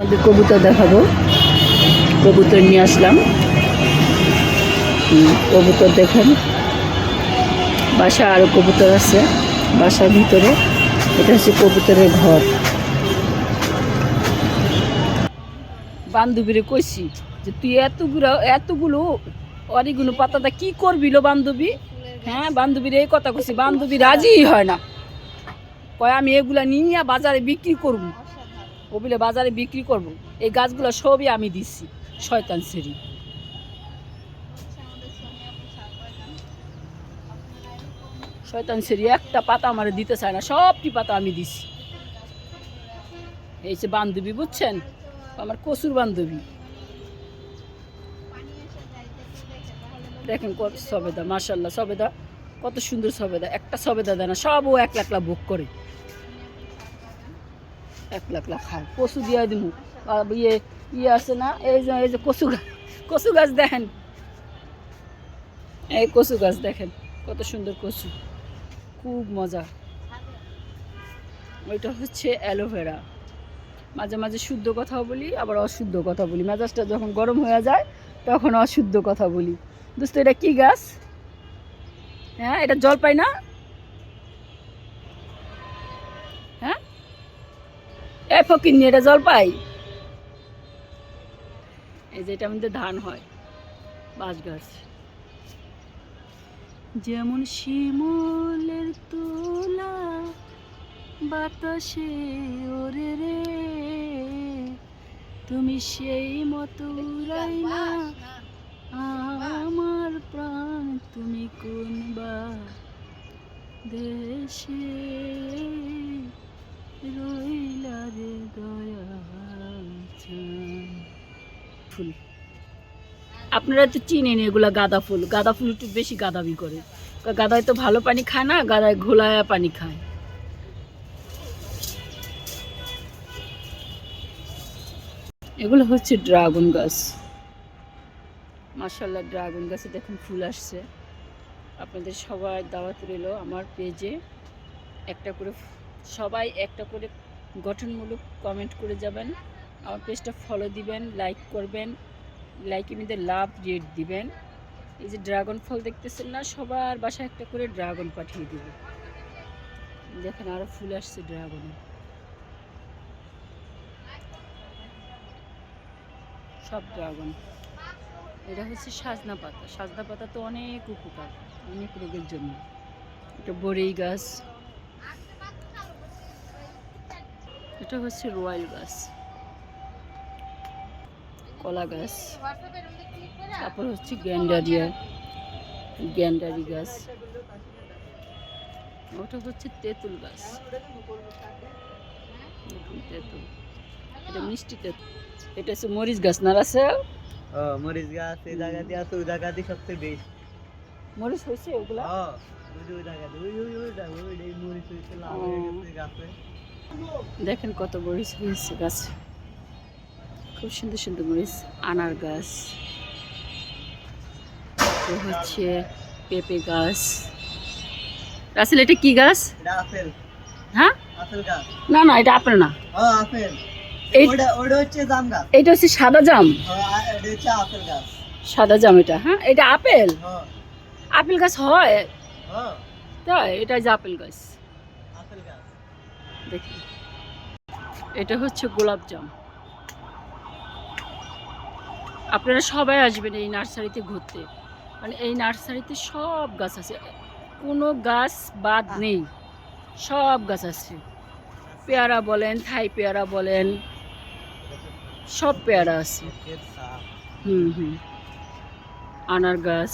আমাদের কবুতর দেখাবো। কবুতর নিয়ে আসলাম। কবুতর দেখেন, বাসা আরো কবুতর আছে বাসার ভিতরে। এটা হচ্ছে কবুতরের ঘর। বান্ধবীরে কইছি যে তুই এতগুলো অনেকগুলো পাতাটা কি করবি লো বান্ধবী? হ্যাঁ, বান্ধবীর এই কথা কইছি, বান্ধবী রাজি হয় না। কয় আমি এগুলা নিয়ে বাজারে বিক্রি করবো। ও বলে বাজারে বিক্রি করব। এই গাছগুলো সবই আমি দিচ্ছি। শয়তান সেরি, শয়তান সেরি একটা পাতা আমার দিতে চায় না, সবটি পাতা আমি দিচ্ছি। এই যে বান্ধবী, বুঝছেন, আমার কচুর বান্ধবী। দেখেন কত সবেদা, মাশাল্লাহ সবেদা কত সুন্দর সবেদা। একটা সবেদা দেয় না, সব ও এক লাখলা ভোগ করে, এক লাখলা খায়। কচু দিয়ে দিব। ইয়ে ইয়ে আছে না, এই যে কচু গাছ, কচু গাছ দেখেন, এই কচু গাছ দেখেন কত সুন্দর কচু, খুব মজা। ওইটা হচ্ছে অ্যালোভেরা। মাঝে মাঝে শুদ্ধ কথা বলি, আবার অশুদ্ধ কথা বলি। মেজাজটা যখন গরম হয়ে যায় তখন অশুদ্ধ কথা বলি। দোস্ত, এটা কি গাছ? হ্যাঁ, এটা জলপাই না? হ্যাঁ, এই ফকির নিয়ে এটা জলপাই। এই যে এটা আমাদের ধান হয়, বাঁশ গাছ। যেমন শিমুলের তোলা বাতাসে ওরে রে, তুমি সেই মতো উড়াইলা আমার প্রাণ, তুমি কোন বা দেশে রইলা রে দয়াল চাঁদ। ফুল আপনারা তো চিনেন, এগুলা গাঁদা ফুল। গাঁদা ফুল একটু বেশি গাঁদাবি করে। গাঁদায় তো ভালো পানি খায় না, গাঁদায় ঘোলায়া পানি খায়। এগুলো হচ্ছে ড্রাগন গাছ। মাশাআল্লাহ, ড্রাগন গাছে দেখুন ফুল আসছে। আপনাদের সবাই দাওয়াত রইল আমার পেজে। একটা করে সবাই একটা করে গঠনমূলক কমেন্ট করে যাবেন। আমার পেজটা ফলো দিবেন, লাইক করবেন, লাইকের মধ্যে লাভ রেট দিবেন। এই যে ড্রাগন ফল দেখতেছেন না, সবার বাসায় একটা করে ড্রাগন পাঠিয়ে দিব। দেখেন আরো ফুল আসছে ড্রাগনের, সব ড্রাগন। এটা হচ্ছে সাজনা পাতা। সাজনা পাতা তো অনেক উপকার, অনেক রোগের জন্য। এটা বড়ই গাছ। এটা হচ্ছে রয়্যাল গাছ, কলা গাছ। তারপর হচ্ছে গ্যান্ডারি গাছ। ওটা হচ্ছে তেঁতুল গাছ, তেঁতুল। এটা মিষ্টি তেঁতুল। এটা হচ্ছে মরিচ গাছ না আছে? মরিচ গাছ এই জায়গা দিয়ে আছে, ওই জায়গা দিয়ে সবচেয়ে বেশি মরিচ হয়েছে ওগুলা। দেখেন কত মরিচ হয়েছে গাছ, খুব সুন্দর সুন্দর মরিচ। আনার গাছ, হচ্ছে পেঁপে গাছ। রাসেল, এটা কি গাছ? হ্যাঁ, না না, এটা আপেল না। এটা হচ্ছে সাদা জাম। সাদা জাম এটা। হ্যাঁ, এটা আপেল। আপেল গাছ হয় তাই? এটা যে আপেল গাছ দেখি। এটা হচ্ছে গোলাপ জাম। আপনারা সবাই আসবেন এই নার্সারিতে ঘুরতে, মানে এই নার্সারিতে সব গাছ আছে, কোনো গাছ বাদ নেই, সব গাছ আছে। পেয়ারা বলেন, থাই পেয়ারা বলেন, সব পেয়ারা আছে। হুম, আনার গাছ।